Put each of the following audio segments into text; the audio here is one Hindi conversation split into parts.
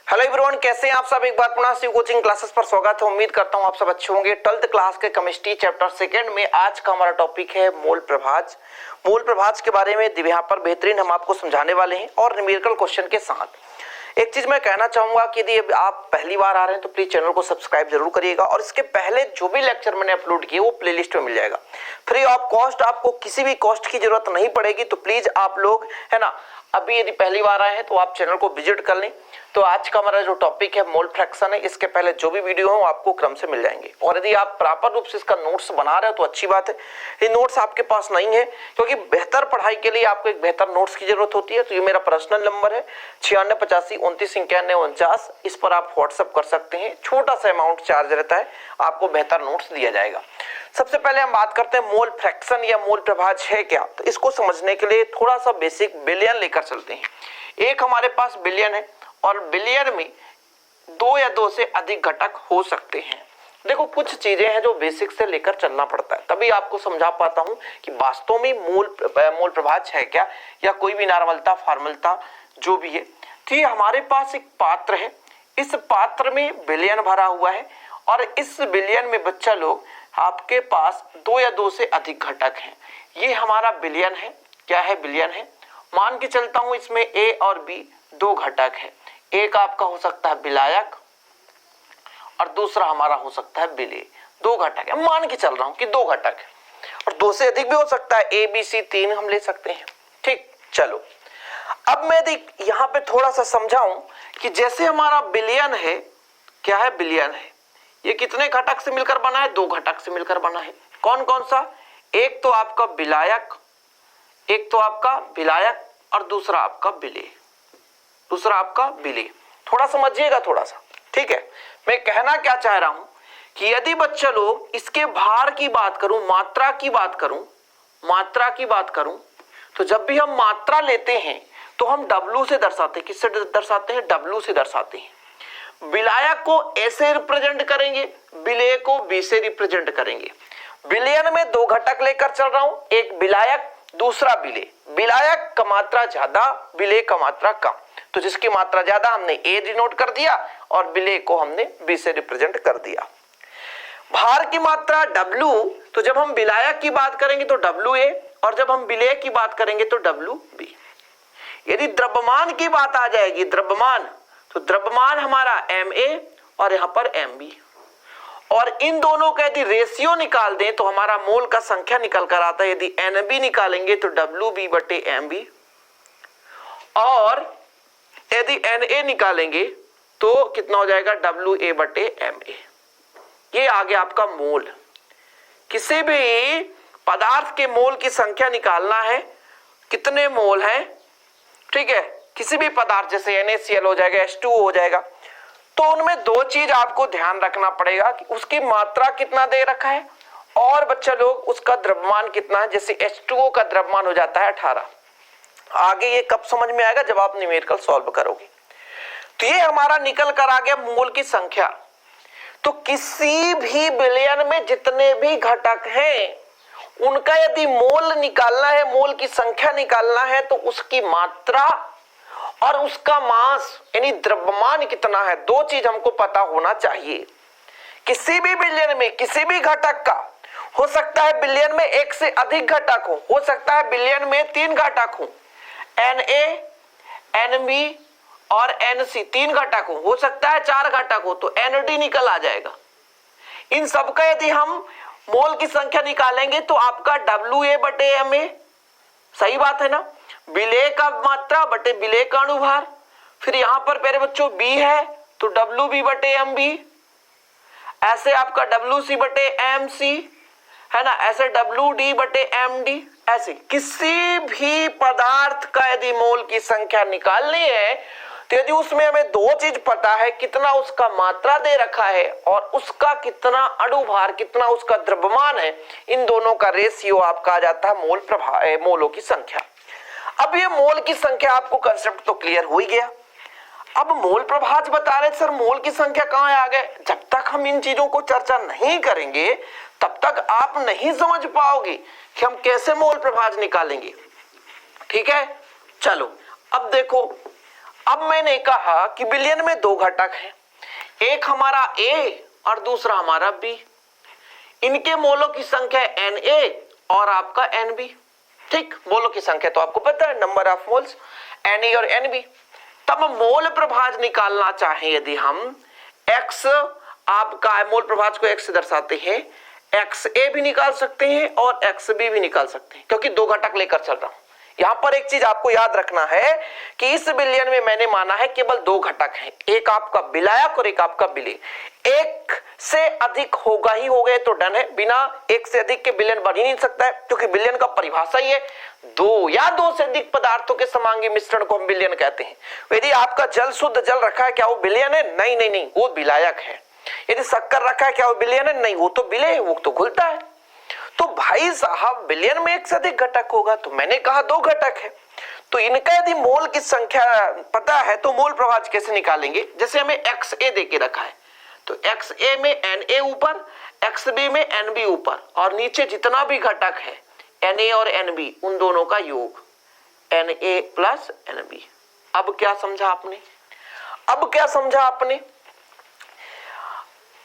हेलो एवरीवन, कैसे हैं आप सब। एक बार पुनः शिव कोचिंग क्लासेस पर स्वागत है। उम्मीद करता हूं आप सब अच्छे होंगे। 12th क्लास के केमिस्ट्री चैप्टर सेकंड में आज का हमारा टॉपिक है मोल प्रभाज। मोल प्रभाज के बारे में यहाँ पर बेहतरीन हम आपको समझाने वाले हैं और न्यूमेरिकल क्वेश्चन के साथ। एक चीज मैं कहना चाहूंगा कि यदि आप पहली बार आ रहे हैं तो प्लीज चैनल को सब्सक्राइब जरूर करिएगा और इसके पहले जो भी लेक्चर मैंने अपलोड किए वो प्लेलिस्ट में मिल जाएगा फ्री ऑफ कॉस्ट। आपको किसी भी कॉस्ट की जरूरत नहीं पड़ेगी। तो प्लीज आप लोग है ना, अभी यदि पहली बार आए हैं तो आप चैनल को विजिट कर लें। तो आज का हमारा जो टॉपिक है मोल फ्रैक्शन है, इसके पहले जो भी वीडियो है वो आपको क्रम से मिल जाएंगे। और यदि आप प्रॉपर रूप से इसका नोट्स बना रहे हो तो अच्छी बात है। ये नोट्स आपके पास नहीं है क्योंकि बेहतर पढ़ाई के लिए आपको एक बेहतर नोट्स की जरूरत होती है। तो ये मेरा पर्सनल नंबर है 9685299149। इस पर आप व्हाट्सअप कर सकते हैं। छोटा सा अमाउंट चार्ज रहता है, आपको बेहतर नोट्स दिया जाएगा। सबसे पहले हम बात करते हैं मोल फ्रैक्शन या मोल प्रभाज है क्या। तो इसको समझने के लिए थोड़ा सा बेसिक बिलियन लेकर चलते हैं। एक हमारे पास बिलियन है और बिलियन में 2 या 2 से अधिक घटक हो सकते हैं। देखो कुछ चीजें हैं जो बेसिक से लेकर चलना पड़ता है, तभी आपको समझा पाता हूं कि वास्तव में मोल प्रभाज है क्या या कोई भी नॉर्मलता फॉर्मलता जो भी है। तो ये हमारे पास एक पात्र है, इस पात्र में बिलियन भरा हुआ है और इस बिलियन में बच्चा लोग आपके पास 2 या 2 से अधिक घटक हैं। ये हमारा बिलियन है। क्या है? बिलियन है। मान के चलता हूं इसमें ए और बी 2 घटक है। एक आपका हो सकता है विलायक और दूसरा हमारा हो सकता है विलेय। 2 घटक है। मान के चल रहा हूं कि 2 घटक है और 2 से अधिक भी हो सकता है। ए बी सी 3 हम ले सकते हैं। ठीक, चलो अब मैं यहां पे थोड़ा सा समझाऊं कि जैसे हमारा बिलियन है, क्या है? बिलियन है। ये कितने घटक से मिलकर बना है? 2 घटक से मिलकर बना है। कौन कौन सा? एक तो आपका विलायक, एक तो आपका विलायक और दूसरा आपका विलेय। दूसरा आपका विलेय। थोड़ा समझिएगा थोड़ा सा, ठीक है। मैं कहना क्या चाह रहा हूं कि यदि बच्चा लोग इसके भार की बात करूं, मात्रा की बात करूं, तो जब भी हम मात्रा लेते हैं तो हम W से दर्शाते हैं। किससे दर्शाते हैं? W से दर्शाते हैं। विलायक को A से रिप्रेजेंट करेंगे, विलेय को B से रिप्रेजेंट करेंगे। बिलियन में 2 घटक लेकर चल रहा हूं, एक विलायक दूसरा विलेय। विलायक का मात्रा ज्यादा, विलेय का मात्रा कम। तो जिसकी मात्रा ज्यादा हमने A डिनोट कर दिया और विलेय को हमने B से रिप्रेजेंट कर दिया। भार की मात्रा W, तो जब हम विलायक की बात करेंगे तो WA और जब हम विलेय की बात करेंगे तो WB। यदि द्रव्यमान की बात आ जाएगी, द्रव्यमान, तो द्रव्यमान हमारा MA और यहां पर MB। और इन दोनों का यदि रेशियो निकाल दें तो हमारा मोल का संख्या निकल कर आता है। यदि NB निकालेंगे तो WB/MB और यदि NA निकालेंगे तो कितना हो जाएगा? WA/MA। ये आ गया आपका मोल। किसी भी पदार्थ के मोल की संख्या निकालना है, कितने मोल हैं, ठीक है। किसी भी पदार्थ जैसे NaCl हो जाएगा, H2O हो जाएगा, तो उनमें 2 चीज आपको ध्यान रखना पड़ेगा कि उसकी मात्रा कितना दे रखा है और बच्चा लोग उसका द्रव्यमान कितना है। जैसे H2O का द्रव्यमान हो जाता है 18। आगे ये कब समझ में आएगा? जब आप न्यूमेरिकल सॉल्व करोगे। तो ये हमारा निकल कर आ गया मोल की संख्या। तो किसी भी बिलियन में जितने भी घटक हैं उनका यदि मोल निकालना है, मोल की संख्या निकालना है, तो उसकी मात्रा और उसका मास यानी द्रव्यमान कितना है, 2 चीज हमको पता होना चाहिए। किसी भी बिलियन में किसी भी घटक का हो सकता है बिलियन में 1 से अधिक घटक हो सकता है बिलियन में 3 घटक हो, Na, Nb और Nc 3 घटक हो सकता है 4 घटक हो, तो Nd निकल आ जाएगा। इन सबका यदि हम मोल की संख्या निकालेंगे तो आपका WA/MA, सही बात है ना। विलेय का मात्रा बटे विलेय का अनुभार। फिर यहां पर प्यारे बच्चों B है तो WB/MB। ऐसे आपका WC/MC है ना, ऐसे WD/MD। ऐसे किसी भी पदार्थ का यदि मोल की संख्या निकालनी है तो यदि उसमें हमें 2 चीज पता है, कितना उसका मात्रा दे रखा है और उसका कितना अणुभार, कितना उसका द्रव्यमान है, इन दोनों का रेशियो आपका आ जाता है मोलों की संख्या। अब ये मोल की संख्या आपको कंसेप्ट तो क्लियर हो ही गया। अब मोल प्रभाज बता रहे सर मोल की संख्या कहां आ गए। जब तक हम इन चीजों को चर्चा नहीं करेंगे तब तक आप नहीं समझ पाओगे कि हम कैसे मोल प्रभाज निकालेंगे। ठीक है, चलो अब देखो अब मैंने कहा कि बिलियन में दो घटक हैं, एक हमारा A और दूसरा हमारा B। इनके मोलों की संख्या Na और आपका Nb। ठीक, मोलों की संख्या तो आपको पता है, नंबर ऑफ मोल्स Na और Nb। तब मोल प्रभाज निकालना चाहें यदि हम x, आपका मोल प्रभाज को x से दर्शाते हैं, XA भी निकाल सकते हैं और XB भी निकाल सकते हैं, क्योंकि दो घटक लेकर चल रहा हूं। यहां पर एक चीज आपको याद रखना है कि इस बिलियन में मैंने माना है केवल दो घटक हैं, एक आपका विलायक और एक आपका विलेय। एक से अधिक होगा ही हो गए तो डन है, बिना एक से अधिक के बिलियन बन ही नहीं सकता है, क्योंकि बिलियन का परिभाषा ही है दो या दो से अधिक पदार्थों के समांगी मिश्रण को हम बिलियन कहते हैं। यदि आपका जल शुद्ध जल रखा है, क्या वो बिलियन है? नहीं नहीं नहीं, वो विलायक है। यदि शक्कर रखा है, क्या वो बिलियन है? नहीं, वो तो विलेय है, वो तो घुलता है। तो भाई साहब बिलियन में एक से अधिक घटक होगा, तो मैंने कहा दो घटक है, तो इनका यदि मोल की संख्या पता है तो मोल प्रभाज कैसे निकालेंगे? जैसे हमें XA देके रखा है, तो XA में Na ऊपर, XB में Nb ऊपर, और नीचे जितना भी घटक है Na और Nb उन दोनों का योग Na प्लस Nb। अब क्या समझा आपने? अब क्या समझा आपने?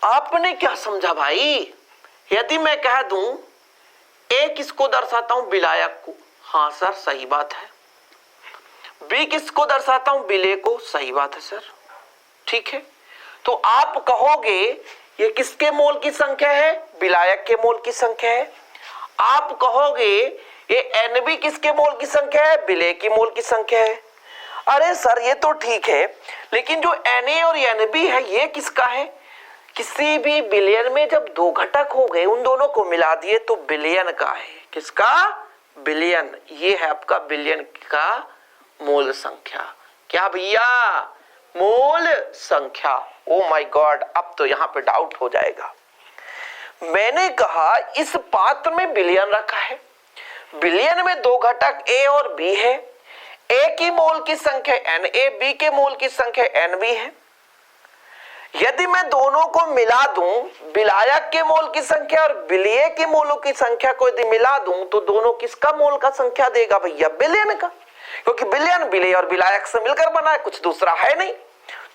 आपने क्या समझा भाई? यदि मैं कह दूं A किसको दर्शाता हूं? विलायक को। हाँ सर, सही बात है। B किसको दर्शाता हूं? विलेय को। सही बात है सर, ठीक है। तो आप कहोगे ये किसके मोल की संख्या है? विलायक के मोल की संख्या है। आप कहोगे ये Nb किसके मोल की संख्या है? विलेय की मोल की संख्या है। अरे सर ये तो ठीक है, लेकिन जो Na और Nb है ये किसका है? किसी भी बिलियन में जब दो घटक हो गए, उन दोनों को मिला दिए तो बिलियन का है। किसका? बिलियन। ये है आपका बिलियन का मोल संख्या। क्या भैया? मोल संख्या। ओ माय गॉड, अब तो यहां पे डाउट हो जाएगा। मैंने कहा इस पात्र में बिलियन रखा है, बिलियन में दो घटक A और B है, A की मोल की संख्या Na, B के मोल की संख्या Nb है। यदि मैं दोनों को मिला दूं, विलायक के मोल की संख्या और विलेय के मोलों की संख्या को यदि मिला दूं, तो दोनों किसका मोल का संख्या देगा भैया? बिलियन का, क्योंकि बिलियन विलेय और विलायक से मिलकर बना है, कुछ दूसरा है नहीं।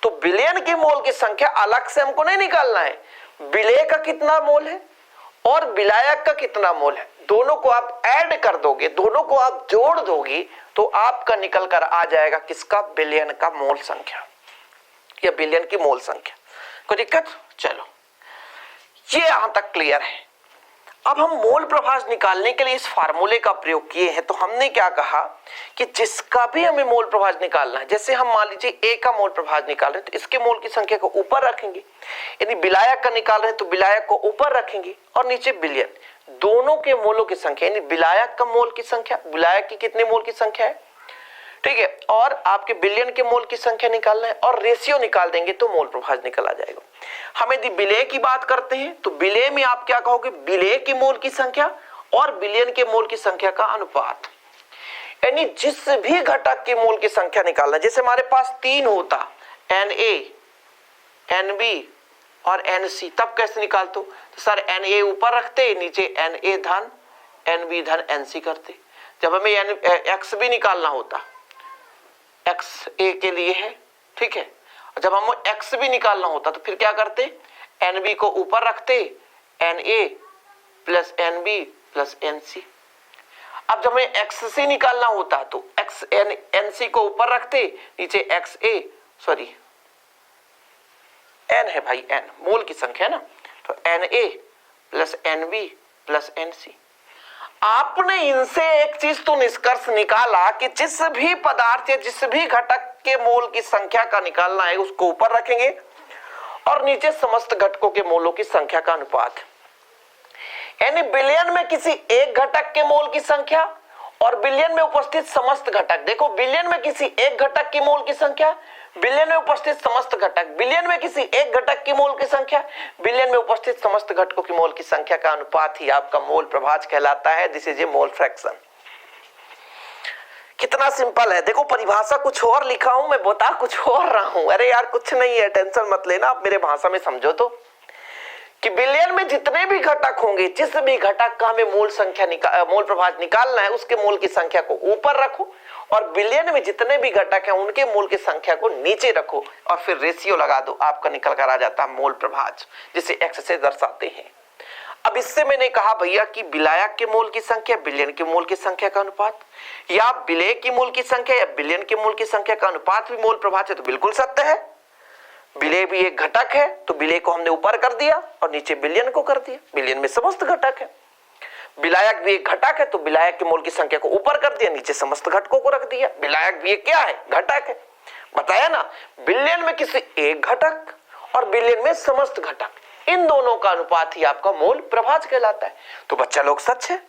तो बिलियन के मोल की संख्या अलग से हमको नहीं निकालना है, विलेय का कितना मोल है और विलायक का कितना मोल है, दोनों को आप ऐड कर दोगे, दोनों को आप जोड़ दोगे, तो आपका निकल कर आ जाएगा किसका? बिलियन का मोल संख्या या बिलियन की मोल संख्या। कोई दिक्कत? चलो, ये यहां तक क्लियर है। अब हम मोल प्रभाज निकालने के लिए इस फार्मूले का प्रयोग किए हैं। तो हमने क्या कहा कि जिसका भी हमें मोल प्रभाज निकालना है, जैसे हम मान लीजिए A का मोल प्रभाज निकाल रहे हैं, तो इसके मोल की संख्या को ऊपर रखेंगे। यदि विलायक का निकाल रहे हैं तो विलायक को ऊपर रखेंगे और नीचे बिलियन। दोनों के मोलों की संख्या, यानी विलायक का मोल की संख्या, विलायक की कितने मोल की संख्या है, ठीक है, और आपके बिलियन के मोल की संख्या निकालना है और रेशियो निकाल देंगे तो मोल प्रभाज निकल आ जाएगा। हम यदि विलेय की बात करते हैं तो विलेय में आप क्या कहोगे? विलेय की मोल की संख्या और बिलियन के मोल की संख्या का अनुपात, यानी जिस भी घटक के मोल की संख्या निकालना, जैसे हमारे पास तीन होता Na, Nb और Nc, तब कैसे निकालते? तो सर Na ऊपर रखते, नीचे Na धन Nb धन Nc करते। जब हमें XB निकालना होता, X A के लिए है, ठीक है, और जब हम X भी निकालना होता तो फिर क्या करते? Nb को ऊपर रखते, Na plus Nb plus Nc। अब जब हमें XC निकालना होता तो Nc को ऊपर रखते, नीचे XA, सॉरी N है भाई, N मोल की संख्या है ना, तो Na plus Nb plus Nc। आपने इनसे एक चीज तो निष्कर्ष निकाला कि जिस भी पदार्थ या जिस भी घटक के मोल की संख्या का निकालना है उसको ऊपर रखेंगे और नीचे समस्त घटकों के मोलों की संख्या का अनुपात। यानी बिलियन में किसी एक घटक के मोल की संख्या और बिलियन में उपस्थित समस्त घटक, देखो बिलियन में किसी एक घटक की मोल की संख्या, बिलियन में उपस्थित समस्त घटक, बिलियन में किसी एक घटक की मोल की संख्या, बिलियन में उपस्थित समस्त घटकों की मोल की संख्या का अनुपात ही आपका मोल प्रभाज कहलाता है। This is a mole fraction. कितना सिंपल है। देखो परिभाषा कुछ और लिखा हूं, मैं बता कुछ और रहा हूं। अरे यार कुछ नहीं है, टेंशन मत लेना, आप मेरे भाषा में समझो। तो कि बिलियन में जितने भी घटक होंगे, जिस भी घटक का हमें मोल प्रभाज निकालना है, उसके मोल की संख्या को ऊपर रखो और बिलियन में जितने भी घटक हैं उनके मोल की संख्या को नीचे रखो और फिर रेशियो लगा दो, आपका निकल कर आ जाता है मोल प्रभाज, जिसे एक्स से दर्शाते हैं। अब इससे मैंने कहा भैया कि विलायक के मोल की संख्या बिलियन के मोल की संख्या का अनुपात, या विलेय की मोल की संख्या या बिलियन के मोल की संख्या का अनुपात भी मोल प्रभाज है, तो बिल्कुल सत्य है। विलेय भी एक घटक है तो विलेय को हमने ऊपर कर दिया और नीचे बिलियन को कर दिया, बिलियन में समस्त घटक है। विलायक भी एक घटक है तो विलायक के मोल की संख्या को ऊपर कर दिया, नीचे समस्त घटकों को रख दिया। विलायक भी एक क्या है, घटक है। बताया ना, बिलियन में किसी एक घटक और बिलियन में समस्त घटक, इन दोनों का अनुपात ही आपका मोल प्रभाज कहलाता है। तो बच्चा लोग सच है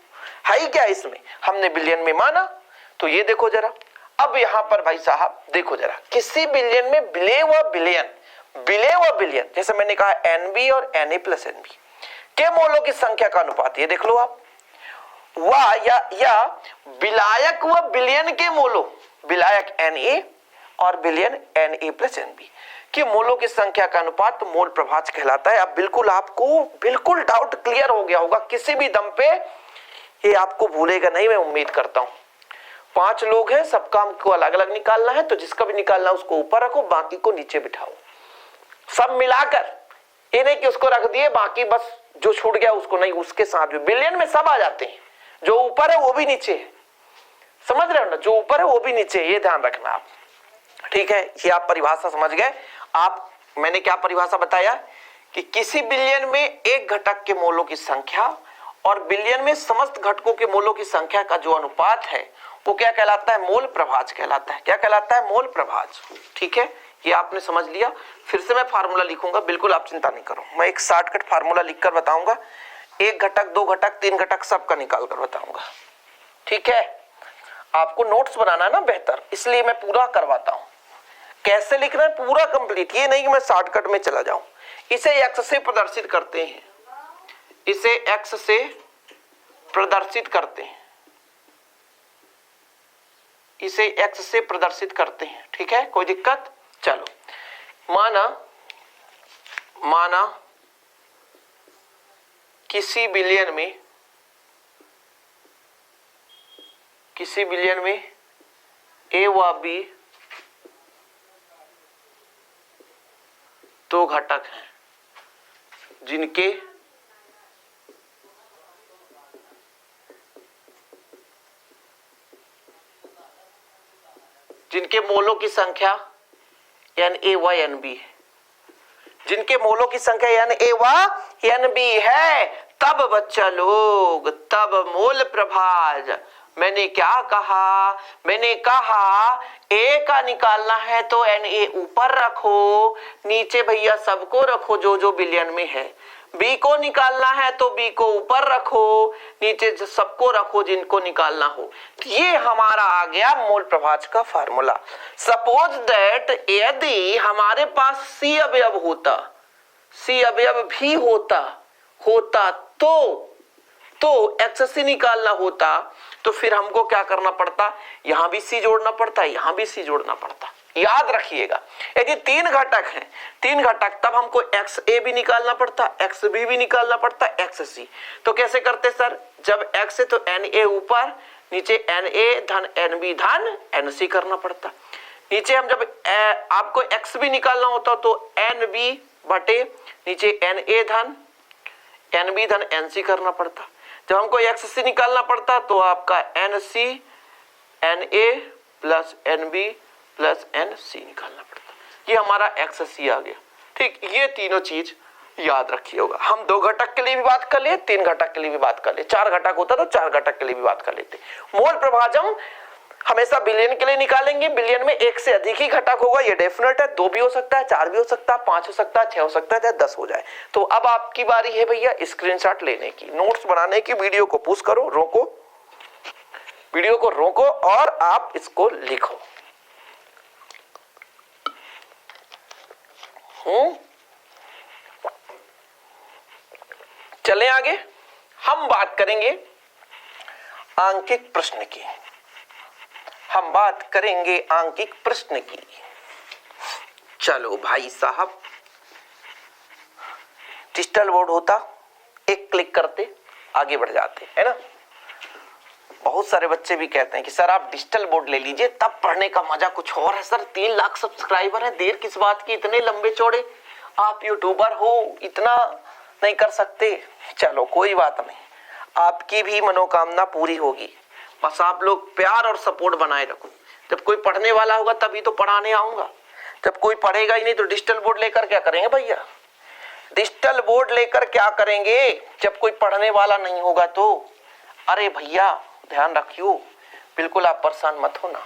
ही क्या इसमें, हमने बिलियन में माना। तो ये देखो जरा, अब यहां पर भाई साहब देखो जरा, किसी बिलियन में विलेय व बिलियन, जैसे मैंने कहा एनबी और एनए प्लस एनबी के मोलों की संख्या का अनुपात, ये देख लो आप, या विलायक व बिलियन के मोलों, विलायक एनए और बिलियन एनए प्लस एनबी के मोलों की संख्या का अनुपात मोल प्रभाज कहलाता है। अब बिल्कुल आपको बिल्कुल डाउट क्लियर हो गया होगा, किसी भी दम पे ये आपको भूलेगा नहीं, मैं उम्मीद करता हूं। 5 लोग हैं, सब काम को अलग अलग निकालना है, तो जिसका भी निकालना है उसको ऊपर रखो, बाकी को नीचे बिठाओ, सब मिलाकर। ये नहीं कि उसको रख दिए बाकी बस जो छूट गया उसको नहीं, उसके साथ भी बिलियन में सब आ जाते हैं, जो ऊपर है वो भी नीचे है, समझ रहे हो ना, जो ऊपर है वो भी नीचे है, ये ध्यान रखना आप। ठीक है, ये आप परिभाषा समझ गए। आप, मैंने क्या परिभाषा बताया कि किसी बिलियन में एक घटक के मोलों की संख्या और बिलियन में समस्त घटकों के मोलों की संख्या का जो अनुपात है वो क्या कहलाता है, मोल प्रभाज कहलाता है। क्या कहलाता है, मोल प्रभाज। ठीक है, ये आपने समझ लिया। फिर से मैं फार्मूला लिखूंगा, बिल्कुल आप चिंता नहीं करो, मैं एक शॉर्टकट फार्मूला लिखकर बताऊंगा, एक घटक, 2 घटक, 3 घटक सबका निकाल कर बताऊंगा। ठीक है, आपको नोट्स बनाना है ना बेहतर, इसलिए मैं पूरा करवाता हूं। कैसे लिखना है पूरा कंप्लीट, ये नहीं कि मैं शॉर्टकट में चला जाऊं। इसे एक्स से प्रदर्शित करते हैं, इसे एक्स से प्रदर्शित करते हैं, इसे एक्स से प्रदर्शित करते हैं। ठीक है, कोई दिक्कत? चलो, माना किसी बिलियन में ए व बी 2 घटक हैं जिनके मोलों की संख्या एन ए व एन बी है, जिनके मोलों की संख्या एन ए व एन बी है, तब बच्चा लोग, तब मोल प्रभाज। मैंने क्या कहा, मैंने कहा ए का निकालना है तो एन ए ऊपर रखो, नीचे भैया सबको रखो जो जो बिलियन में है। बी को निकालना है तो बी को ऊपर रखो, नीचे सबको रखो जिनको निकालना हो। ये हमारा आ गया मोल प्रभाज का फार्मूला। सपोज दैट यदि हमारे पास सी अवयव होता, सी अवयव भी होता तो एक्स सी निकालना होता, तो फिर हमको क्या करना पड़ता, यहां भी सी जोड़ना पड़ता, यहां भी सी जोड़ना पड़ता। याद रखिएगा, यदि 3 घटक हैं, 3 घटक, तब हमको एक्स ए भी निकालना पड़ता, एक्स बी भी निकालना पड़ता, एक्स सी। तो कैसे करते सर, जब एक्स है तो एन ए ऊपर, नीचे एन ए धन एन बी धन एन सी करना पड़ता। नीचे हम जब आपको एक्स बी निकालना होता तो एन बी बटे नीचे एन ए धन एन बी धन एन सी करना पड़ता। जब हमको एक्स सी निकालना पड़ता तो आपका N C N A plus N B plus N C निकालना पड़ता। ये हमारा एक्स सी आ गया। ठीक, ये तीनों चीज याद रखिए होगा। हम 2 घटक के लिए भी बात कर लिए, 3 घटक के लिए भी बात कर ले, 4 घटक होता तो 4 घटक के लिए भी बात कर लेते। मोल प्रभाज हम हमेशा बिलियन के लिए निकालेंगे, बिलियन में एक से अधिक ही घटक होगा, ये डेफिनेट है। 2 भी हो सकता है, 4 भी हो सकता है, 5 हो सकता है, 6 हो सकता है, चाहे 10 हो जाए। तो अब आपकी बारी है भैया स्क्रीनशॉट लेने की, नोट्स बनाने की। वीडियो को पुश करो, रोको, वीडियो को रोको और आप इसको लिखो। चलें आगे, हम बात करेंगे आंकिक प्रश्न की, हम बात करेंगे आंकिक प्रश्न की। चलो भाई साहब, डिजिटल बोर्ड होता, एक क्लिक करते आगे बढ़ जाते, है ना। बहुत सारे बच्चे भी कहते हैं कि सर आप डिजिटल बोर्ड ले लीजिए, तब पढ़ने का मजा कुछ और है। सर 3 लाख सब्सक्राइबर है, देर किस बात की, इतने लंबे चौड़े, आप यूट्यूबर हो, इतना नहीं कर सकते। चलो कोई बात नहीं, आपकी भी मनोकामना पूरी होगी, बस आप लोग प्यार और सपोर्ट बनाए रखो। जब कोई पढ़ने वाला होगा तभी तो पढ़ाने आऊंगा, जब कोई पढ़ेगा ही नहीं तो डिजिटल बोर्ड लेकर क्या करेंगे भैया। डिजिटल बोर्ड लेकर क्या करेंगे जब कोई पढ़ने वाला नहीं होगा तो। अरे भैया ध्यान रखियो, बिल्कुल आप परेशान मत होना,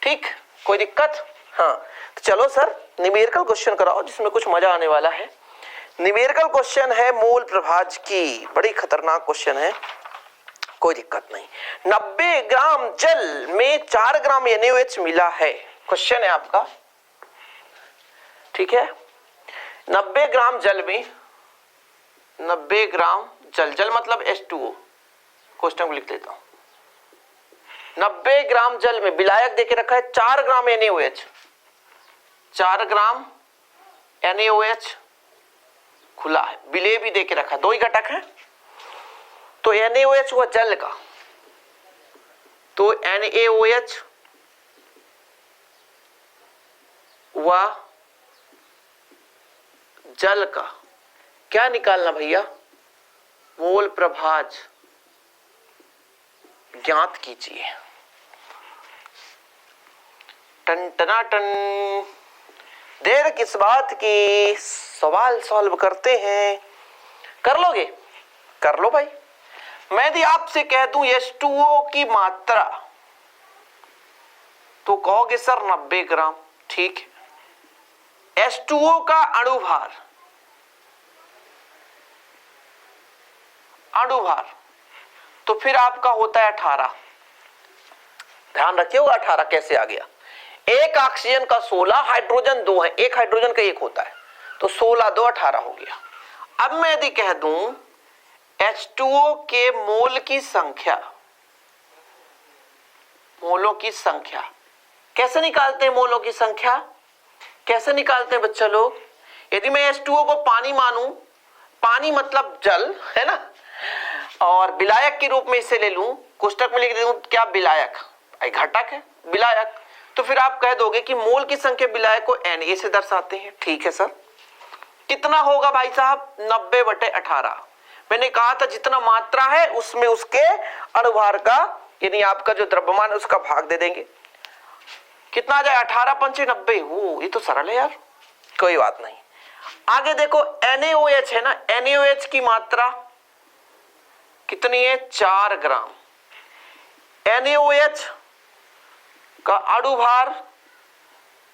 ठीक, कोई दिक्कत। हाँ तो चलो सर न्यूमेरिकल क्वेश्चन कराओ जिसमें कुछ मजा आने वाला है। न्यूमेरिकल क्वेश्चन है मोल प्रभाज की, बड़ी खतरनाक क्वेश्चन है, कोई दिक्कत नहीं। 90 ग्राम जल में 4 ग्राम NaOH मिला है, क्वेश्चन है आपका, ठीक है। 90 ग्राम जल में, 90 ग्राम जल, जल मतलब H2O, क्वेश्चन को लिख लेता हूं। 90 ग्राम जल में विलायक देके रखा है 4 ग्राम NaOH, 4 ग्राम NaOH खुला है, विलेय भी देके रखा है, 2 ही घटक है। तो NaOH हुआ जल का, तो NaOH हुआ जल का, क्या निकालना भैया, मोल प्रभाज ज्ञात कीजिए। टन टना टन, देर किस बात की, सवाल सॉल्व करते हैं। कर लोगे, कर लो भाई। मैं यदि आपसे कह दूं H2O की मात्रा तो कहोगे सर 90 ग्राम, ठीक है। H2O का अणुभार, अणुभार तो फिर आपका होता है 18, ध्यान रखिएगा 18 कैसे आ गया। एक ऑक्सीजन का 16, हाइड्रोजन 2 है, एक हाइड्रोजन का 1 होता है, तो 16 2 18 हो गया। अब मैं यदि कह दूं H2O के मोल की संख्या, मोलों की संख्या कैसे निकालते हैं, मोलों की संख्या कैसे निकालते हैं बच्चा लोग। यदि मैं H2O को पानी मानूं, पानी मतलब जल है ना, और विलायक के रूप में इसे ले लूं, कोष्टक में लिख दूं क्या, विलायक घटक है विलायक, तो फिर आप कह दोगे कि मोल की संख्या विलायक को Na से दर्शाते हैं, ठीक है सर। कितना होगा भाई साहब, 90/18। मैंने कहा था जितना मात्रा है उसमें उसके अणुभार का, यानी आपका जो द्रव्यमान है उसका भाग दे देंगे। कितना आ जाए, 18 पंचे 90। वो ये तो सरल है यार, कोई बात नहीं। आगे देखो NaOH है ना, NaOH की मात्रा कितनी है, 4 ग्राम। NaOH का अणुभार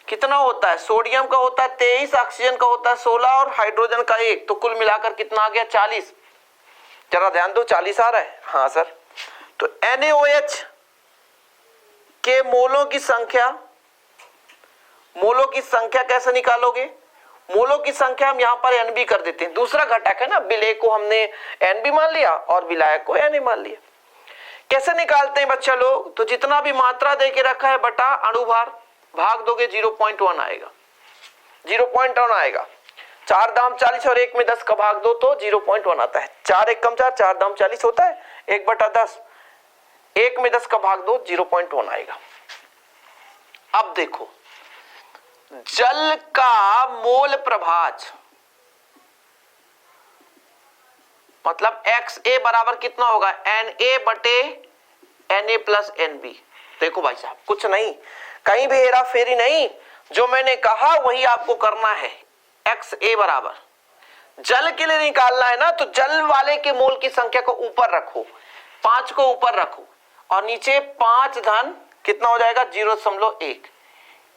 कितना होता है, सोडियम का होता है 23, ऑक्सीजन का होता है 16 और हाइड्रोजन का 1, तो कुल मिलाकर कितना आ गया, 40। जरा ध्यान दो, 40 आ रहा है, हाँ सर। तो NaOH के मोलों की संख्या, मोलों की संख्या कैसे निकालोगे, मोलों की संख्या हम यहां पर Nb कर देते हैं, दूसरा घटक है ना, विलेय को हमने Nb मान लिया और विलायक को Na मान लिया। कैसे निकालते हैं बच्चा लोग, तो जितना भी मात्रा देके रखा है बटा अणुभार, भाग दोगे 0.1 आएगा, 0.1 आएगा। 4 दाम 40 और 1 में 10 का भाग दो तो 0.1 आता है। 4 1 कम 4, 4 दाम 40 होता है, 1/10, 1 में 10 का भाग दो 0.1 आएगा। अब देखो जल का मोल प्रभाज मतलब XA बराबर कितना होगा, Na/Na प्लस Nb। देखो भाई साहब कुछ नहीं, कहीं भी हेरा फेरी नहीं, जो मैंने कहा वही आपको करना है। XA बराबर जल के लिए निकालना है ना, तो जल वाले के मोल की संख्या को ऊपर रखो, 5 को ऊपर रखो और नीचे 5 धन कितना हो जाएगा, 0.1,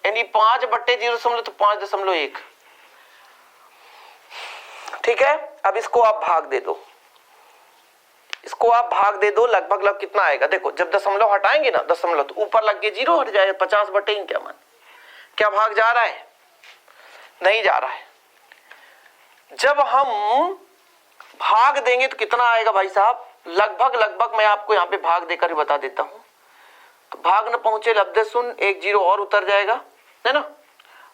यानी 5/0 तो 5.1, ठीक है। अब इसको आप भाग दे दो, इसको आप भाग दे दो, लगभग कितना आएगा, देखो जब दशमलव हटाएंगे ना, दशमलव तो ऊपर लग के 0 हट जाएगा, 50/, क्या मान, क्या भाग जा रहा है, नहीं जा रहा है। जब हम भाग देंगे तो कितना आएगा भाई साहब, लगभग मैं आपको यहाँ पे भाग देकर ही बता देता हूं। तो भाग न पहुंचे लब्धे शून्य, 1 0 और उतर जाएगा, है ना,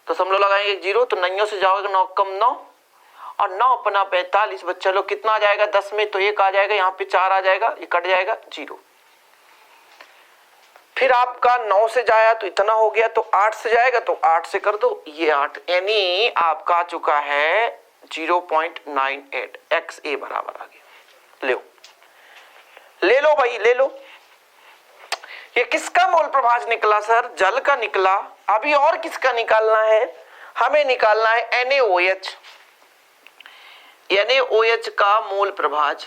दशमलव लगाएंगे 1 0, तो नइयों से जाओगे 9 कम 9 और 9 अपना 45 बच्चा लोग कितना आ जाएगा 10 में, तो 1 आ जाएगा, यहाँ पे 4 आ जाएगा, ये कट जाएगा 0। फिर आपका 9 से जाया तो इतना हो गया, तो 8 से जाएगा तो 8 से कर दो, ये 8, यानी आपका आ चुका है 0.98, XA बराबर आ गया। ले लो भाई, ले लो। ये किसका मोल प्रभाज निकला सर? जल का निकला। अभी और किसका निकालना है? हमें निकालना है NaOH। NaOH का मोल प्रभाज,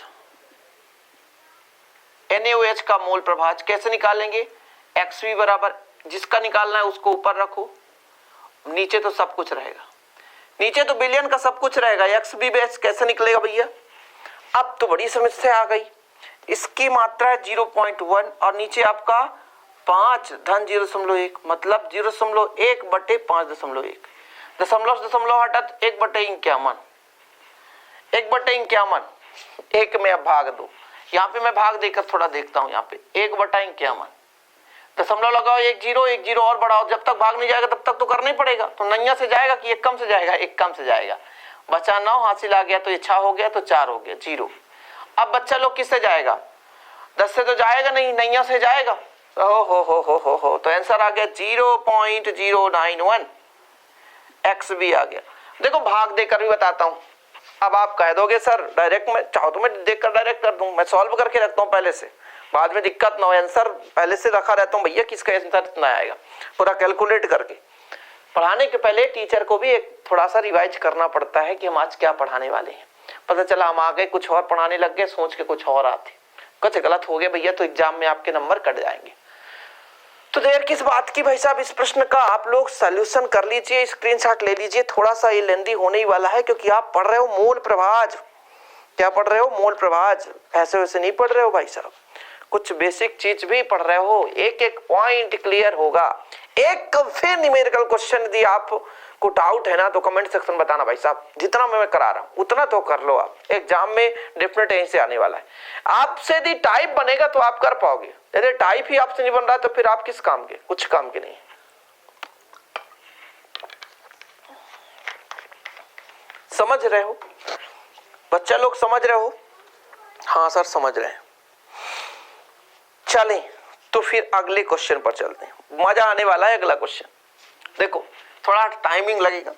NaOH का मोल प्रभाज कैसे निकालेंगे? XV बराबर, जिसका निकालना है उसको ऊपर रखो, नीचे तो सब कुछ रहेगा, नीचे तो बिलियन का सब कुछ रहेगा, XV बेस कैसे निकलेगा भैया? अब तो बड़ी समस्या आ गई। इसकी मात्रा है 0.1 और नीचे आपका 5 धन 0.1, मतलब 0.1 बटे 5.1, दशमलव हटा तो 1 बटे 51, 1 बटे 51, 1 में अब भाग दो। यहाँ पे मैं भाग देकर थोड़ा देखता हूँ, यहाँ पे 1 बटा 51, दशमलव लगाओ, 1 0 और बढ़ाओ, जब तक भाग नहीं जाएगा तब तक तो करना ही पड़ेगा। तो नैया से जाएगा कि 1 कम से जाएगा? 1 कम से जाएगा, बचा 9 हासिल आ गया, तो ये 6 हो गया, तो 4 हो गया 0। अब बच्चा लोग किससे जाएगा? 10 से तो जाएगा नहीं, नैया से जाएगा। हो, तो आंसर आ गया 0.091, XB आ गया। देखो भाग देकर भी बताता हूं। अब आप कह दोगे सर डायरेक्ट, मैं चाहो तो मैं देखकर डायरेक्ट कर दूं, मैं सॉल्व करके रखता हूं पहले से, बाद में दिक्कत ना हो। आंसर पहले से रखा रहता हूं भैया, किसका आंसर इतना आएगा, पूरा कैलकुलेट करके। पढ़ाने के पहले टीचर को भी एक थोड़ा सा रिवाइज करना पड़ता है कि हम आज क्या पढ़ाने वाले हैं। पता चला हम आ गए कुछ और पढ़ाने लग गए, सोच के कुछ और आते, कुछ गलत हो गया भैया तो एग्जाम में आपके नंबर कट जाएंगे। तो देर किस बात की भाई साहब, इस प्रश्न का आप लोग सॉल्यूशन कर लीजिए, स्क्रीनशॉट ले लीजिए। थोड़ा सा ये लेंदी होने ही वाला है क्योंकि आप पढ़ रहे हो मोल प्रभाज। क्या पढ़ रहे हो? मोल प्रभाज। ऐसे वैसे नहीं पढ़ रहे हो भाई साहब, कुछ बेसिक चीज भी पढ़ रहे हो, एक एक पॉइंट क्लियर होगा। एक फिर न्यूमेरिकल क्वेश्चन यदि आपको डाउट है ना तो कमेंट सेक्शन में बताना भाई साहब, जितना मैं करा रहा हूं उतना तो कर लो आप, एग्जाम में डेफिनेट यहीं से आने वाला है। आपसे यदि टाइप बनेगा तो आप कर पाओगे, यदि टाइप ही आपसे नहीं बन रहा तो फिर आप किस काम के? कुछ काम के नहीं। समझ रहे हो बच्चा लोग? समझ रहे हो? हाँ सर समझ रहे हैं। चलें तो फिर अगले क्वेश्चन पर चलते हैं, मजा आने वाला है अगला क्वेश्चन। देखो थोड़ा टाइमिंग लगेगा,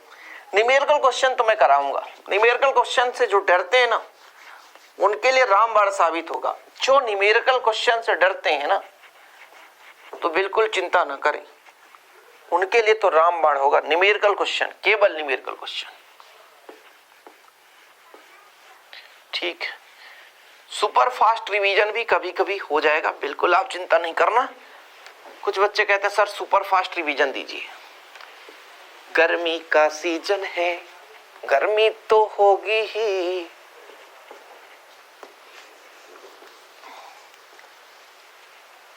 न्यूमेरिकल क्वेश्चन तो मैं कराऊंगा। न्यूमेरिकल क्वेश्चन से जो डरते हैं ना उनके लिए रामबाण साबित होगा। जो न्यूमेरिकल क्वेश्चन से डरते हैं ना तो बिल्कुल चिंता ना करें, उनके लिए तो रामबाण होगा। न्यूमेरिकल क्वेश्चन, केवल न्यूमेरिकल क्वेश्चन, ठीक है। सुपर फास्ट रिवीजन भी कभी कभी हो जाएगा, बिल्कुल आप चिंता नहीं करना। कुछ बच्चे कहते हैं सर सुपर फास्ट रिवीजन दीजिए, गर्मी का सीजन है, गर्मी तो होगी ही।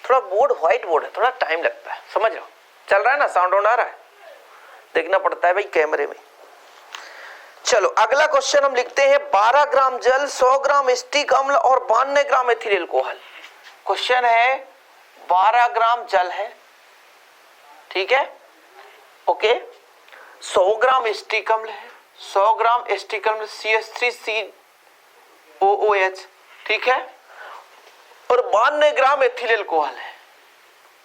थोड़ा बोर्ड व्हाइट बोर्ड है, थोड़ा टाइम लगता है, समझ रहे हो? चल रहा है ना, साउंड आ रहा है, देखना पड़ता है भाई कैमरे में। चलो अगला क्वेश्चन हम लिखते हैं, 12 ग्राम जल, 100 ग्राम एसिटिक अम्ल और 92 ग्राम एथिल अल्कोहल। क्वेश्चन है 12 ग्राम जल है, ठीक है, ओके, 100 ग्राम एसिटिक अम्ल है, 100 ग्राम एसिटिक अम्ल CH3COOH, ठीक है, और 92 ग्राम एथिल अल्कोहल है।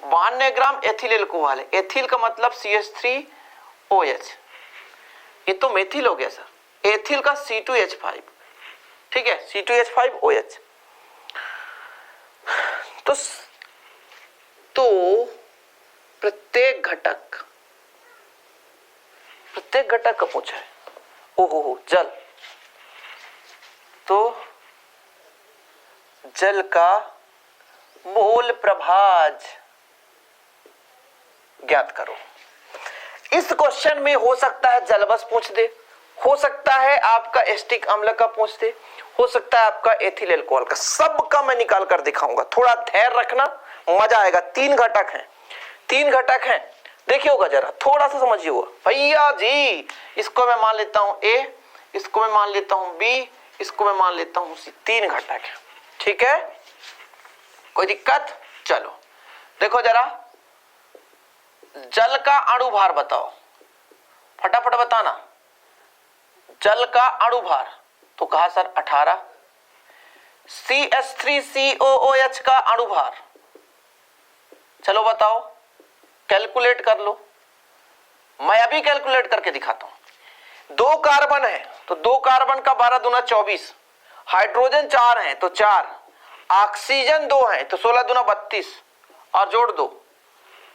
92 ग्राम एथिल अल्कोहल है, एथिल का मतलब CH3OH, ये तो मेथिल हो गया सर, एथिल का C2H5, ठीक है, C2H5OH। तो प्रत्येक घटक का पूछा है। ओहो जल, तो जल का मोल प्रभाज ज्ञात करो। इस क्वेश्चन में हो सकता है जलबस पूछ दे, हो सकता है आपका एसिटिक अम्ल का पूछ दे, हो सकता है आपका एथिल अल्कोहल का, सबका मैं निकाल कर दिखाऊंगा। थोड़ा धैर्य रखना, मजा आएगा। 3 घटक हैं, 3 घटक हैं, देखिए होगा जरा, थोड़ा सा समझिए होगा भैया जी। इसको मैं मान लेता हूं A, इसको मैं मान लेता हूं B, इसको मैं मान लेता हूं C। 3 घटक है, ठीक है, कोई दिक्कत? चलो देखो जरा, जल का अणु भार बताओ, फटाफट बताना। जल का अणुभार, तो कहा सर 18। CH3COOH का अणुभार, चलो बताओ, कैलकुलेट कर लो। मैं अभी कैलकुलेट करके दिखाता हूं। 2 कार्बन है तो 2 कार्बन का 12 दूना 24, हाइड्रोजन 4 है तो 4, ऑक्सीजन 2 है तो 16 दूना 32, और जोड़ दो,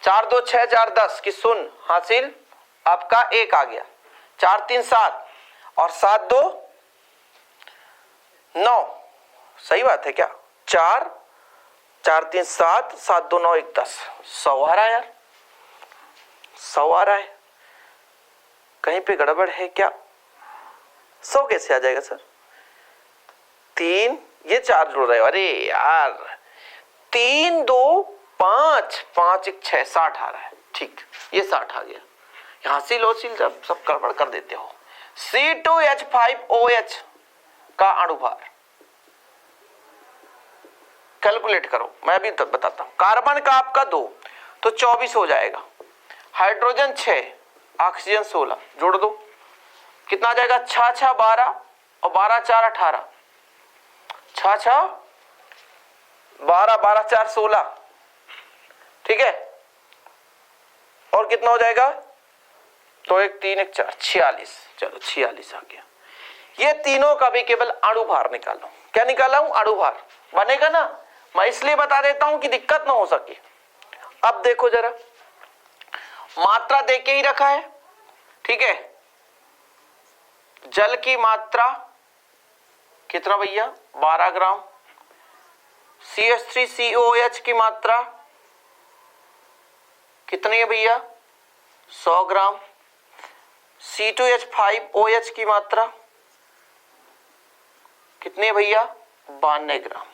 4 2 6 4 10 की शून्य, हासिल आपका 1 आ गया। 4 3 7 और 7 2 9, सही बात है क्या? 4 4 3 7 7 2 9 1 10, 100 आ रहा है यार, 100 आ रहा है। कहीं पे गड़बड़ है क्या? 100 कैसे आ जाएगा सर? 3 ये 4 जोड़ रहे हो, अरे यार 3 2 5 5 1 6 60 आ रहा है, ठीक, ये 60 आ गया। यहां से लोसिल जब सब गड़बड़ कर देते हो। C2H5OH का अणुभार कैलकुलेट करो, मैं अभी तक बताता हूं। कार्बन का आपका 2 तो 24 हो जाएगा, हाइड्रोजन 6, ऑक्सीजन 16, जोड़ दो, कितना आ जाएगा? 6 6 12 और 12 4 18, 6 6 12 12 4 16, ठीक है। और कितना हो जाएगा? तो 1 3 1 4 46, चलो 46 आ गया। ये तीनों का भी केवल अणुभार निकालो। क्या निकाला हूं? अणुभार। बनेगा ना? मैं इसलिए बता देता हूं कि दिक्कत ना हो सके। अब देखो जरा, मात्रा देके ही रखा है, ठीक है। जल की मात्रा कितना भैया? 12 ग्राम। CH3COOH की मात्रा कितनी है भैया? 100 ग्राम। C2H5OH की मात्रा कितनी है भैया? 92 ग्राम।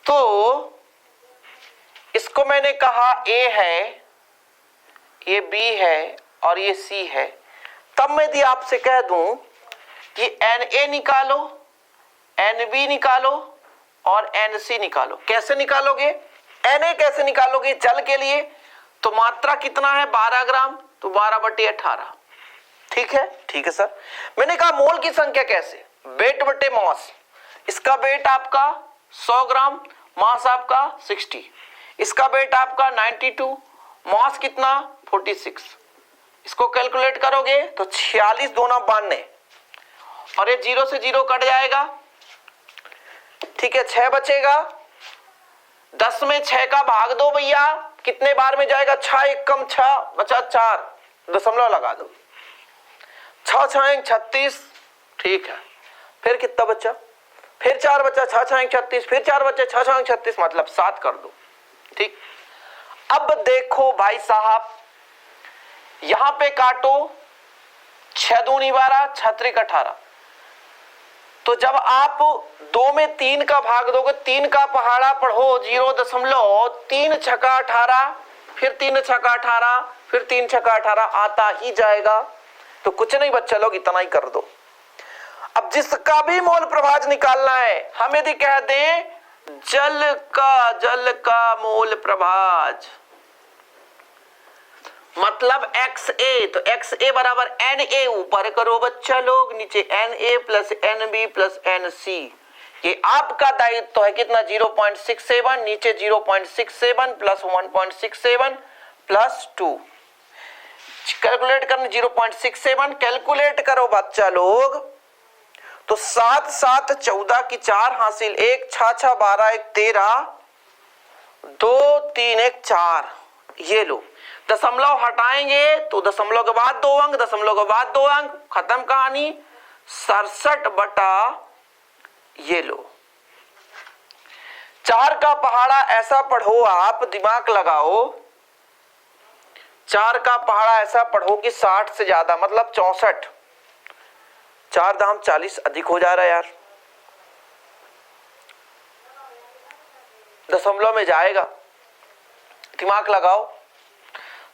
तो इसको मैंने कहा A है, ये B है और ये C है। तब मैं यदि आपसे कह दूं कि Na निकालो, Nb निकालो और Nc निकालो, कैसे निकालोगे? Na कैसे निकालोगे जल के लिए? तो मात्रा कितना है? 12 ग्राम, तो 12/18, ठीक है। ठीक है सर। मैंने कहा मोल की संख्या कैसे? वेट बटे मास। इसका वेट आपका 100 ग्राम, मास आपका 60, इसका वेट आपका 92, मास कितना? 46। इसको कैलकुलेट करोगे तो 46 दूना 92, और ये 0 से 0 कट जाएगा, ठीक है। 6 बचेगा, 10 में 6 का भाग दो भैया, कितने बार में जाएगा? 6 1 कम 6 बचा 4, दशमलव लगा दो, 6 6 36, ठीक है। फिर कितना बचा? फिर 4 बचा, 6 6 36, फिर 4 बचे, 6 6 36, मतलब 7 कर दो, ठीक। अब देखो भाई साहब, यहां पे काटो, 6 दूनी 12, 6 त्रिक 18। तो जब आप 2 में 3 का भाग दोगे, 3 का पहाड़ा पढ़ो 0.3 छक्का 18, फिर 3 छक्का 18, फिर 3 छक्का 18 आता ही जाएगा। तो कुछ नहीं बच्चा लोग, इतना ही कर दो। अब जिसका भी मोल प्रभाज निकालना है, हम यदि कह दें जल का मोल प्रभाज मतलब XA, तो XA बराबर NA ऊपर करो बच्चा लोग, नीचे NA plus NB plus NC। ये आपका दायित्व है कितना? 0.67, नीचे 0.67 प्लस 1.67 प्लस 2, कैलकुलेट करने 0.67, कैलकुलेट करो बच्चा लोग। तो 7 7 14 की 4 हासिल, 1 6 6 12 1 13, 2 3 1 4, ये लो। दशमलव हटाएंगे तो दशमलव के बाद 2 अंक, दशमलव के बाद 2 अंक, खत्म कहानी। 67 बटा, ये लो। 4 का पहाड़ा ऐसा पढ़ो, आप दिमाग लगाओ, 4 का पहाड़ा ऐसा पढ़ो कि 60 से ज्यादा, मतलब 64, 4 दाम 40 अधिक हो जा रहा है यार, दशमलव में जाएगा, दिमाग लगाओ।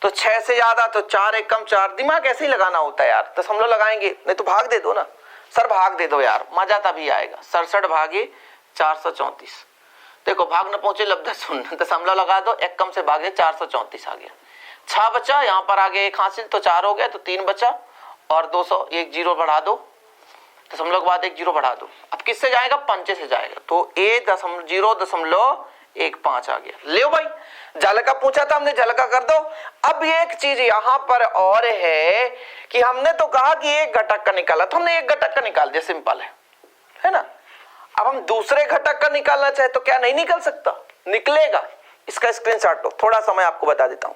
तो 6 से ज्यादा तो 4 1 कम 4, दिमाग ऐसे ही लगाना होता है यार। दशमलव लगाएंगे, नहीं तो भाग दे दो ना सर, भाग दे दो यार, मजा तभी आएगा। 67 भागे 434, देखो भाग न पहुंचे लब्ध शून्य, दशमलव लगा दो, 1 कम से भागे 434 आ गया। 6 बचा, यहां पर आगे 1 हासिल, तो 4 हो गया, तो 3 बचा, और 200, एक जीरो बढ़ा दो, दशमलव के बाद एक जीरो बढ़ा दो। अब किससे जाएगा? पंचे से जाएगा, तो 0.15 आ गया। ले भाई, जल का पूछा था हमने, जल का कर दो। अब ये एक चीज यहां पर और है कि हमने तो कहा कि एक घटक का निकाला, तो हमने एक घटक का निकाल दिया, सिंपल है ना। अब हम दूसरे घटक का निकालना चाहे तो क्या नहीं निकल सकता? निकलेगा। इसका स्क्रीनशॉट लो, थोड़ा समय आपको बता देता हूं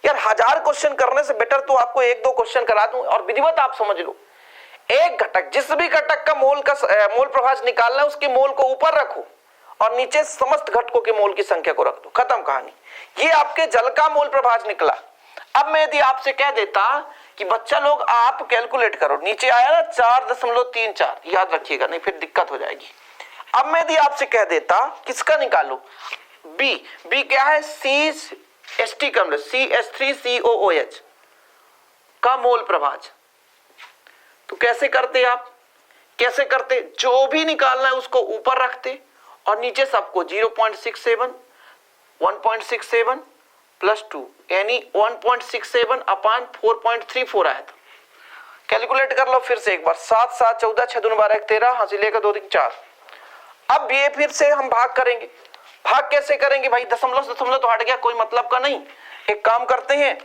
यार। 1000 क्वेश्चन करने से बेटर तो आपको 1-2 क्वेश्चन करा दूं और विधिवत आप समझ लो। एक घटक, जिस भी घटक का मोल प्रभाज निकालना है, उसके मोल को ऊपर रखो और नीचे समस्त घटकों के मोल की संख्या को रख दो, खत्म कहानी। ये आपके जल का मोल प्रभाज निकला। अब मैं यदि आपसे कह देता कि बच्चा लोग आप कैलकुलेट करो, नीचे आया ना 4.34, याद रखिएगा नहीं फिर दिक्कत हो जाएगी। अब मैं यदि आपसे कह देता किसका निकालो, बी क्या है? CH3 CH3COOH का मोल प्रभाज। तो कैसे करते आप? कैसे करते? जो भी निकालना है उसको ऊपर रखते और नीचे सबको 0.67, 1.67 प्लस 2 यानी 1.67 अपान 4.34 आया था। कैलकुलेट कर लो फिर से एक बार, 7 7 14 6 2 12 1 13, हासिल का 2 3 4। अब ये फिर से हम भाग करेंगे। भाग कैसे करेंगे भाई? दशमलव तो हट गया, कोई मतलब का नहीं। एक काम करते हैं,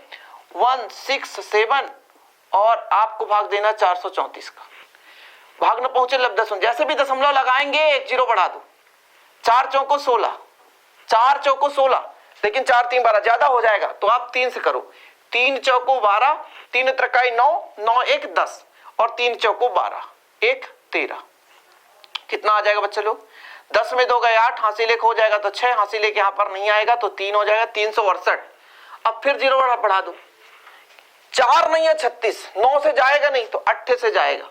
167 और आपको भाग देना 434 का। भाग न पहुंचे लब दशमलव, जैसे भी दशमलव लगाएंगे एक जीरो बढ़ा दो। 4 चौको 16, 4 चौको 16, लेकिन 4 3 12 ज्यादा हो जाएगा तो आप 3 से करो। 3 चौको 12, 3 त्रिकाई 9, 9 1 10 और 3 चौको 12, 1 13। कितना आ जाएगा बच्चे लोग? 10 में 2 गए 8, हासिल एक हो जाएगा तो 6, हासिल एक यहाँ पर नहीं आएगा तो 3 हो जाएगा, 368। अब फिर जीरो बढ़ा दो, 4 नहीं है 36, 9 से जाएगा नहीं तो 8 से जाएगा,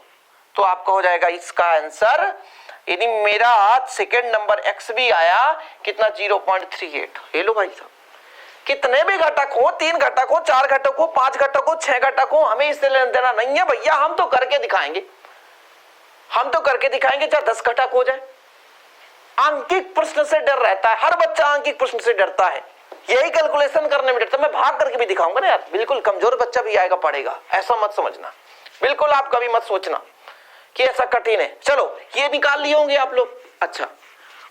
तो आपका हो जाएगा इसका आंसर। यानी मेरा आज सेकेंड नंबर एक्स भी आया कितना? 0.38। ले लो भाई साहब, कितने भी घटक हो, 3 घटक हो, 4 घटक हो, 5 घटक हो, 6 घटक हो, हमें इससे लेना देना नहीं है भैया। हम तो करके दिखाएंगे, हम तो करके दिखाएंगे, चाहे 10 घटक हो जाए। आंकिक प्रश्न से डर रहता है, हर बच्चा आंकिक प्रश्न से डरता है, यही कैलकुलेशन करने में डरता है। मैं भाग करके भी दिखाऊंगा ना यार, बिल्कुल कमजोर बच्चा भी आएगा पढ़ेगा, ऐसा मत समझना, बिल्कुल आप कभी मत सोचना कि ऐसा कठिन है। चलो ये निकाल लिए होंगे आप लोग। अच्छा,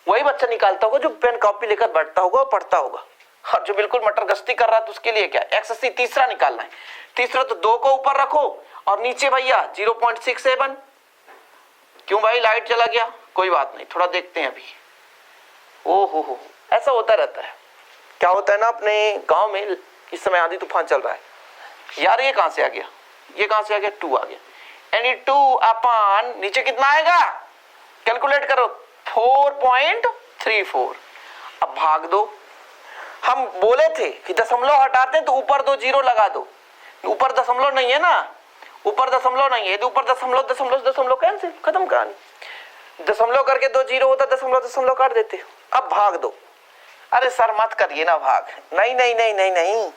वही बच्चा निकालता होगा जो पेन कॉपी लेकर बैठता होगा और पढ़ता होगा, और जो बिल्कुल मटर गश्ती कर रहा है तो उसके लिए क्या? XC तीसरा निकालना है। तीसरा तो 2 को ऊपर रखो और नीचे भैया 0.67। क्यों भाई लाइट चला गया? कोई बात नहीं, थोड़ा देखते हैं अभी। ओहो, ऐसा होता रहता है। क्या होता है ना अपने गांव में इस समय आंधी तूफान चल रहा है यार। ये कहां से आ गया? ये कहां से आ गया? 2 आ गया, यानी 2 अपान नीचे कितना आएगा? कैलकुलेट करो, 4.34। अब भाग दो। हम बोले थे कि दशमलव हटाते हैं तो ऊपर 2 जीरो लगा दो। ऊपर दशमलव नहीं है ना, ऊपर दशमलव नहीं है, ऊपर दशमलव दशमलव दशमलव कैंसिल, खत्म कहानी। दशमलव करके 2 जीरो होता, दशमलव दशमलव काट देते। अब भाग दो। अरे सर मत करिए ना भाग, नहीं नहीं नहीं नहीं नहीं।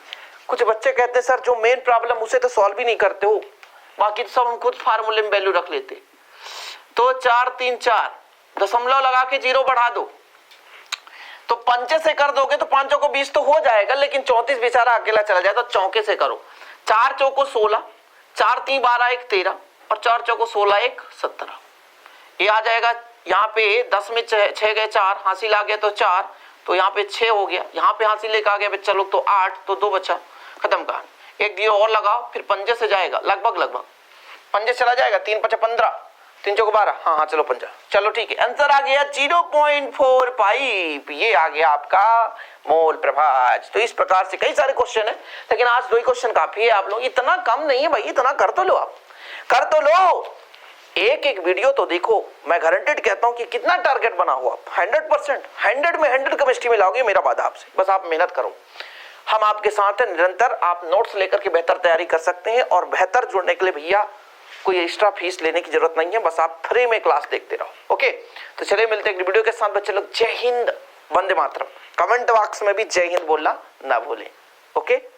कुछ बच्चे कहते हैं सर जो मेन प्रॉब्लम उसे तो सॉल्व ही नहीं करते हो, बाकी तो सब हम खुद फार्मूले में वैल्यू रख लेते। तो 4 3 4 दशमलव लगा के जीरो बढ़ा दो, तो पंचे से कर दोगे तो 5 को 20 तो हो जाएगा, लेकिन 34 बेचारा अकेला चला जाए, तो चौके से करो। 4 चौको 16, 4 3 12 1 13 और 4 चौको 16 1 17। ये आ जाएगा यहाँ पे 10 में 6 गए 4, हासिल आ गया तो 4, तो यहाँ पे 6 हो गया, यहाँ पे हासिल लेकर आ गया बच्चा लोग तो 8, तो 2 बचा, खत्म कहानी। एक जीरो और लगाओ, फिर पंजे से जाएगा, लगभग पंजे चला जाएगा। 3 5 15, 3 चौको 12, हाँ चलो 50, चलो ठीक है। आंसर आ गया 0.45। ये आ गया आपका मोल प्रभाज। तो इस प्रकार से कई सारे क्वेश्चन है, लेकिन आज 2 ही क्वेश्चन काफी है। आप लोग इतना कम नहीं है भाई, इतना कर तो लो, आप कर तो लो। एक वीडियो तो देखो, मैं गारंटेड कहता हूं कि कितना टारगेट बना हुआ, 100%, 100 में 100 केमिस्ट्री में लाओगे, मेरा वादा आपसे। बस आप मेहनत करो, हम आपके साथ हैं निरंतर। आप नोट्स लेकर के बेहतर तैयारी कर सकते हैं, और बेहतर जुड़ने के लिए भैया कोई एक्स्ट्रा फीस लेने की जरूरत नहीं है, बस आप फ्री में क्लास देखते रहो। ओके, तो चलिए मिलते हैं एक वीडियो के साथ बच्चे लोग। जय हिंद, वंदे मातरम। कमेंट बॉक्स में भी जय हिंद बोलना ना भूलें। ओके।